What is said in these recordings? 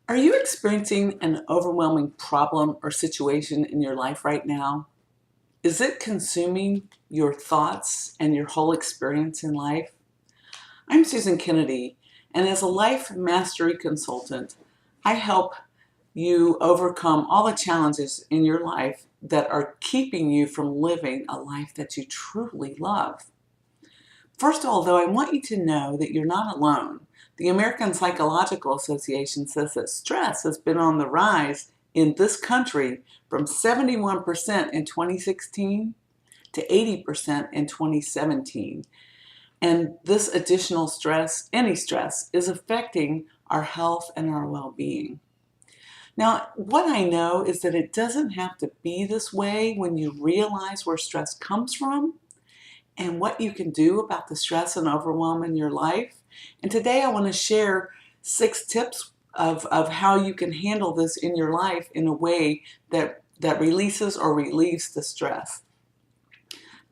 Are you experiencing an overwhelming problem or situation in your life right now? Is it consuming your thoughts and your whole experience in life? I'm Susan Kennedy, and as a life mastery consultant, I help you overcome all the challenges in your life that are keeping you from living a life that you truly love. First of all, though, I want you to know that you're not alone. The American Psychological Association says that stress has been on the rise in this country from 71% in 2016 to 80% in 2017. And this additional stress, any stress, is affecting our health and our well-being. Now, what I know is that it doesn't have to be this way when you realize where stress comes from and what you can do about the stress and overwhelm in your life. And today I want to share 6 tips of how you can handle this in your life in a way that releases or relieves the stress.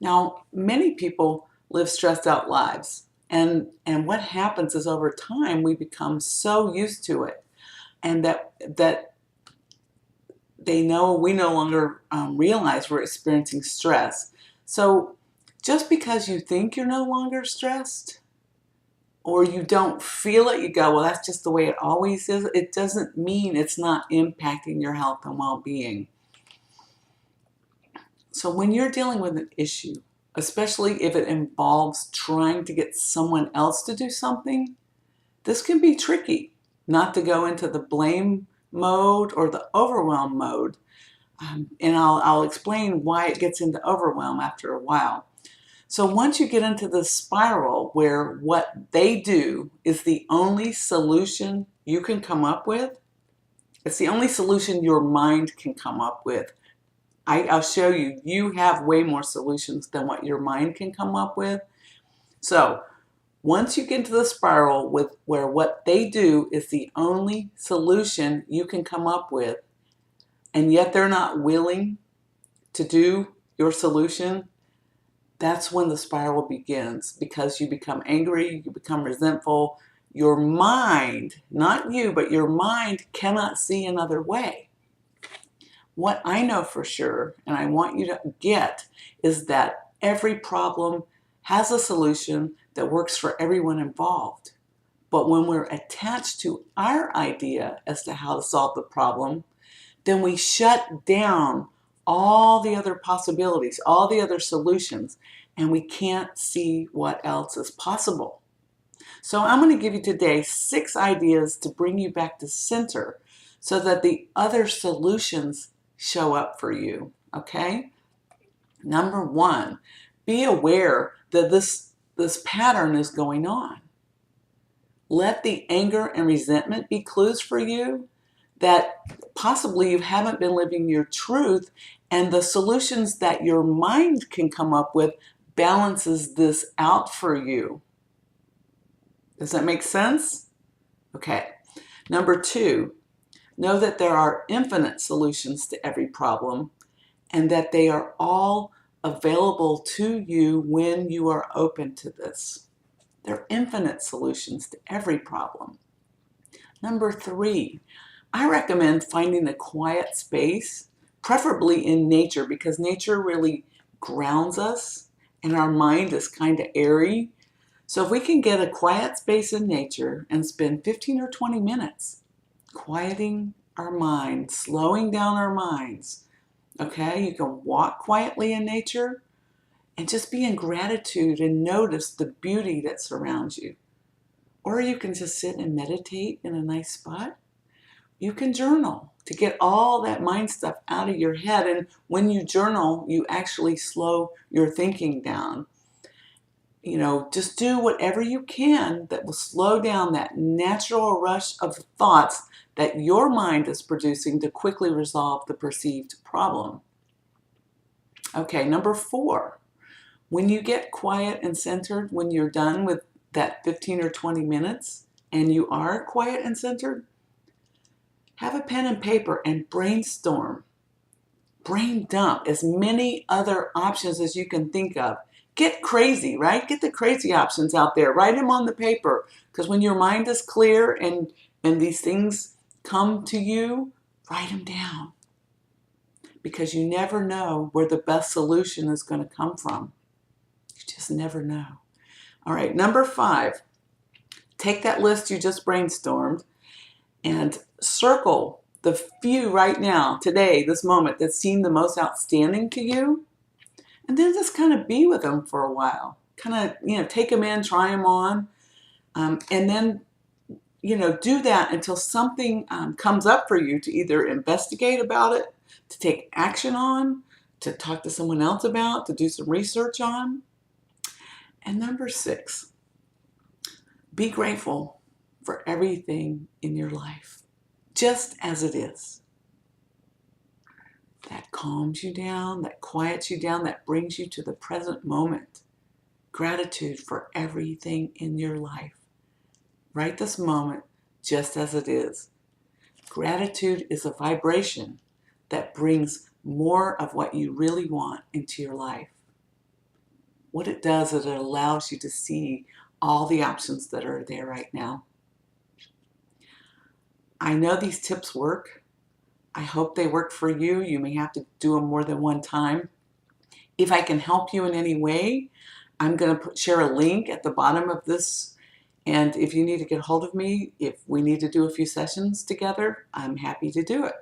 Now, many people live stressed out lives. And what happens is over time we become so used to it and that we no longer realize we're experiencing stress. So just because you think you're no longer stressed or you don't feel it, you go, well, that's just the way it always is. It doesn't mean it's not impacting your health and well-being. So when you're dealing with an issue, especially if it involves trying to get someone else to do something, this can be tricky, not to go into the blame mode or the overwhelm mode. And I'll explain why it gets into overwhelm after a while. So once you get into the spiral where what they do is the only solution you can come up with, it's the only solution your mind can come up with. I'll show you, you have way more solutions than what your mind can come up with. So once you get into the spiral with where what they do is the only solution you can come up with, and yet they're not willing to do your solution, that's when the spiral begins, because you become angry, you become resentful. Your mind, not you, but your mind cannot see another way. What I know for sure, and I want you to get, is that every problem has a solution that works for everyone involved. But when we're attached to our idea as to how to solve the problem, then we shut down all the other possibilities, all the other solutions, and we can't see what else is possible. So I'm going to give you today 6 ideas to bring you back to center so that the other solutions show up for you, okay? Number 1, be aware that this pattern is going on. Let the anger and resentment be clues for you that possibly you haven't been living your truth, and the solutions that your mind can come up with balances this out for you. Does that make sense? Okay. Number 2, know that there are infinite solutions to every problem and that they are all available to you when you are open to this. There are infinite solutions to every problem. Number 3, I recommend finding a quiet space, preferably in nature, because nature really grounds us and our mind is kind of airy. So if we can get a quiet space in nature and spend 15 or 20 minutes quieting our minds, slowing down our minds, okay? You can walk quietly in nature and just be in gratitude and notice the beauty that surrounds you. Or you can just sit and meditate in a nice spot. You can journal to get all that mind stuff out of your head. And when you journal, you actually slow your thinking down. You know, just do whatever you can that will slow down that natural rush of thoughts that your mind is producing to quickly resolve the perceived problem. Okay, number 4, when you get quiet and centered, when you're done with that 15 or 20 minutes and you are quiet and centered, have a pen and paper and brainstorm. Brain dump as many other options as you can think of. Get crazy, right? Get the crazy options out there. Write them on the paper, because when your mind is clear and these things come to you, write them down, because you never know where the best solution is going to come from. You just never know. All right, number 5, take that list you just brainstormed and circle the few right now, today, this moment, that seem the most outstanding to you, and then just kind of be with them for a while. Kind of, take them in, try them on, and then, do that until something comes up for you to either investigate about it, to take action on, to talk to someone else about, to do some research on. And number 6, be grateful for everything in your life, just as it is. That calms you down, that quiets you down, that brings you to the present moment. Gratitude for everything in your life. Right this moment, just as it is. Gratitude is a vibration that brings more of what you really want into your life. What it does is it allows you to see all the options that are there right now. I know these tips work. I hope they work for you. You may have to do them more than one time. If I can help you in any way, I'm going to share a link at the bottom of this. And if you need to get hold of me, if we need to do a few sessions together, I'm happy to do it.